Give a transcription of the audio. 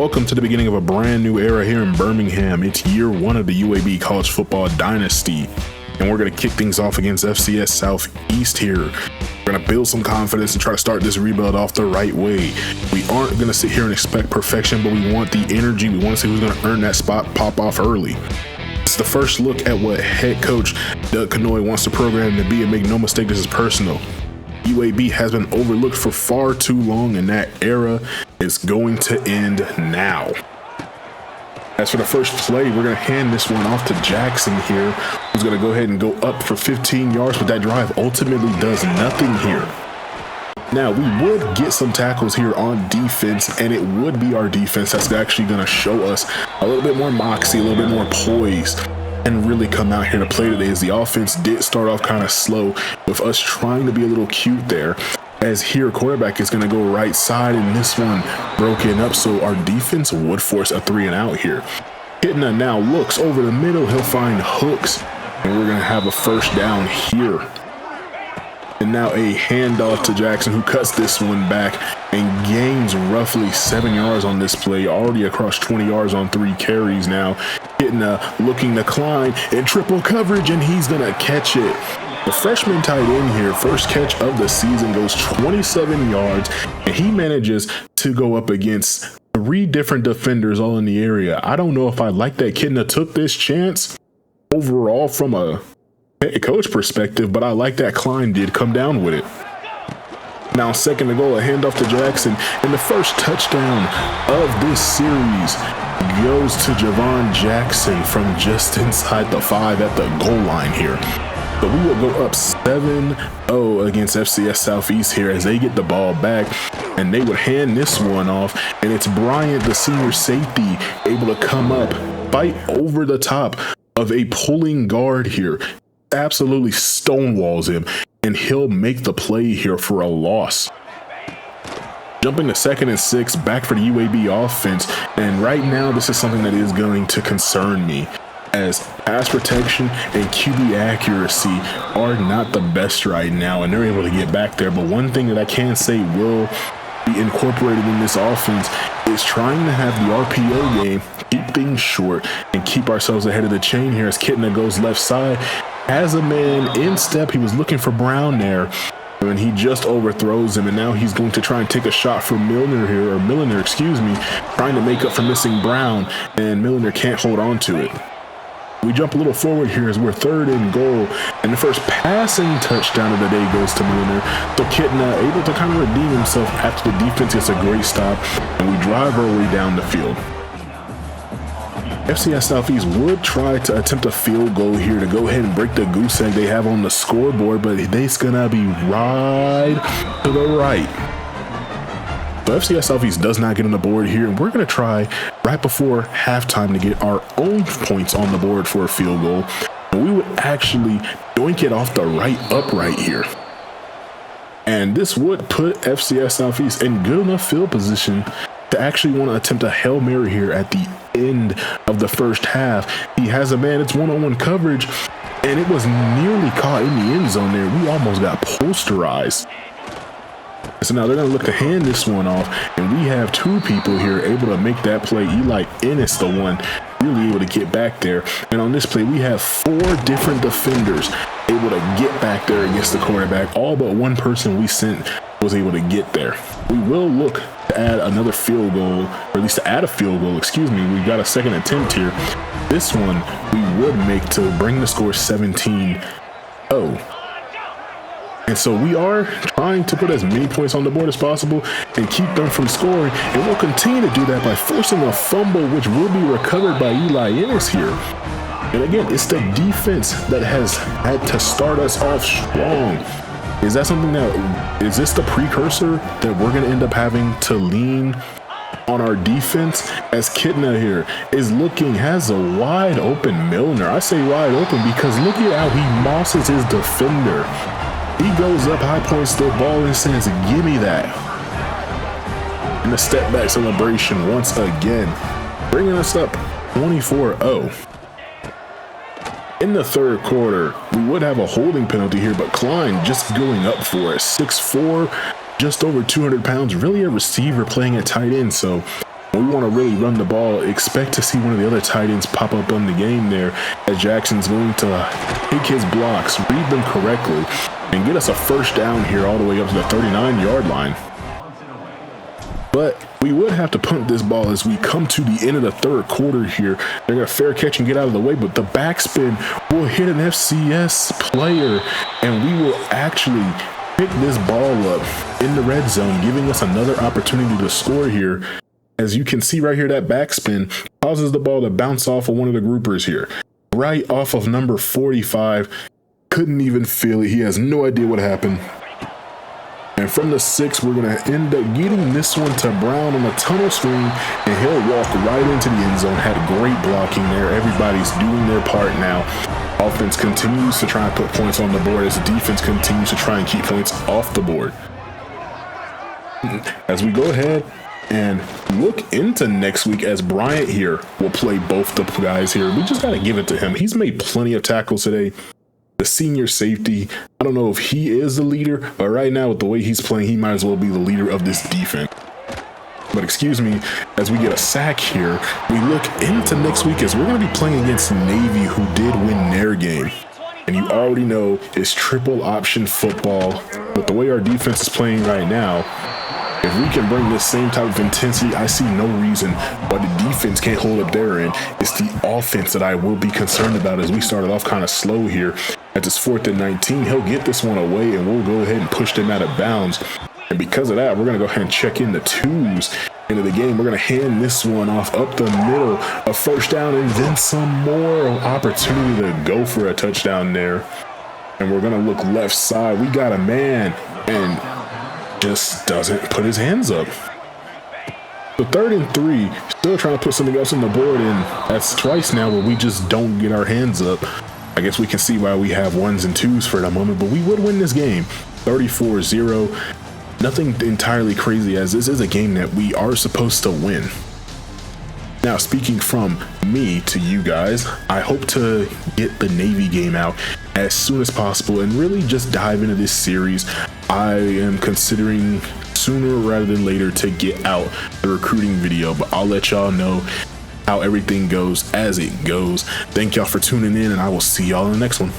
Welcome to the beginning of a brand new era here in Birmingham. It's year one of the UAB College Football Dynasty, and we're going to kick things off against FCS Southeast here. We're going to build some confidence and try to start this rebuild off the right way. We aren't going to sit here and expect perfection, but we want the energy. We want to see who's going to earn that spot, pop off early. It's the first look at what head coach Doug Canoy wants the program to be, and make no mistake, this is personal. UAB has been overlooked for far too long, and that era is going to end now. As for the first play, we're going to hand this one off to Jackson here, who's going to go ahead and go up for 15 yards, but that drive ultimately does nothing here. Now, we would get some tackles here on defense, and it would be our defense that's actually going to show us a little bit more moxie, a little bit more poise, and really come out here to play today, as the offense did start off kind of slow with us trying to be a little cute there, as here quarterback is going to go right side, and this one broken up, so our defense would force a 3 and out here. Kitna now looks over the middle, he'll find hooks, and we're going to have a first down here. And now a handoff to Jackson, who cuts this one back and gains roughly 7 yards on this play, already across 20 yards on 3 carries now. Kitna looking to climb in triple coverage, and he's going to catch it. The freshman tight end here, first catch of the season, goes 27 yards, and he manages to go up against 3 different defenders all in the area. I don't know if I like that Kitna took this chance overall from a head coach perspective, but I like that Klein did come down with it. Now second to goal, a handoff to Jackson, and the first touchdown of this series goes to Javon Jackson from just inside the 5 at the goal line here. But we will go up 7-0 against FCS Southeast here as they get the ball back, and they would hand this one off, and it's Bryant, the senior safety, able to come up, fight over the top of a pulling guard here, absolutely stonewalls him, and he'll make the play here for a loss. Jumping to 2nd and 6, back for the UAB offense, and right now this is something that is going to concern me, as pass protection and QB accuracy are not the best right now, and they're able to get back there. But one thing that I can say will be incorporated in this offense is trying to have the RPO game, keep things short, and keep ourselves ahead of the chain here, as Kitna goes left side, has a man in step. He was looking for Brown there, and he just overthrows him, and now he's going to try and take a shot for Milliner, trying to make up for missing Brown, and Milliner can't hold on to it. We jump a little forward here as we're 3rd and goal, and the first passing touchdown of the day goes to Milliner. So Kitna able to kind of redeem himself after the defense gets a great stop, and we drive our way down the field. FCS Southeast would try to attempt a field goal here to go ahead and break the goose egg they have on the scoreboard, but it's gonna be right to the right. So FCS Southeast does not get on the board here, and we're going to try right before halftime to get our own points on the board for a field goal. And we would actually doink it off the right upright here. And this would put FCS Southeast in good enough field position to actually want to attempt a Hail Mary here at the end of the first half. He has a man, it's one-on-one coverage, and it was nearly caught in the end zone there. We almost got posterized. So now they're going to look to hand this one off, and we have 2 people here able to make that play. Eli Ennis, the one really able to get back there. And on this play, we have 4 different defenders able to get back there against the quarterback. All but one person we sent was able to get there. We will look to add another field goal, or at least to add a field goal, We've got a second attempt here. This one we would make to bring the score 17-0. And so we are trying to put as many points on the board as possible and keep them from scoring. And we'll continue to do that by forcing a fumble, which will be recovered by Eli Ennis here. And again, it's the defense that has had to start us off strong. Is that something is this the precursor that we're going to end up having to lean on our defense, as Kitna here has a wide open Milner? I say wide open because look at how he mosses his defender. He goes up, high points the ball, and says, "Give me that." And the step back celebration once again, bringing us up 24-0. In the 3rd quarter, we would have a holding penalty here, but Klein just going up for it. 6'4", just over 200 pounds, really a receiver playing at tight end. So When we want to really run the ball, expect to see one of the other tight ends pop up on the game there, as Jackson's going to take his blocks, read them correctly, and get us a first down here all the way up to the 39-yard line. But we would have to punt this ball as we come to the end of the third quarter here. They're going to fair catch and get out of the way, but the backspin will hit an FCS player, and we will actually pick this ball up in the red zone, giving us another opportunity to score here. As you can see right here, that backspin causes the ball to bounce off of one of the groupers here, right off of number 45. Couldn't even feel it. He has no idea what happened. And from the 6, we're going to end up getting this one to Brown on a tunnel screen, and he'll walk right into the end zone. Had great blocking there. Everybody's doing their part now. Offense continues to try and put points on the board as the defense continues to try and keep points off the board. As we go ahead and look into next week, as Bryant here will play both the guys here. We just got to give it to him. He's made plenty of tackles today. The senior safety, I don't know if he is the leader, but right now with the way he's playing, he might as well be the leader of this defense. But excuse me, as we get a sack here, we look into next week as we're going to be playing against Navy, who did win their game. And you already know it's triple option football. But the way our defense is playing right now, if we can bring this same type of intensity, I see no reason why the defense can't hold up their end. It's the offense that I will be concerned about, as we started off kind of slow here. At this 4th and 19, he'll get this one away, and we'll go ahead and push them out of bounds. And because of that, we're going to go ahead and check in the 2s into the game. We're going to hand this one off up the middle, a first down, and then some more opportunity to go for a touchdown there. And we're going to look left side. We got a man, and just doesn't put his hands up. So 3rd and 3, still trying to put something else on the board, and that's twice now where we just don't get our hands up. I guess we can see why we have 1s and 2s for the moment, but we would win this game 34-0. Nothing entirely crazy, as this is a game that we are supposed to win. Now, speaking from me to you guys, I hope to get the Navy game out as soon as possible and really just dive into this series. I am considering sooner rather than later to get out the recruiting video, but I'll let y'all know how everything goes as it goes. Thank y'all for tuning in, and I will see y'all in the next one.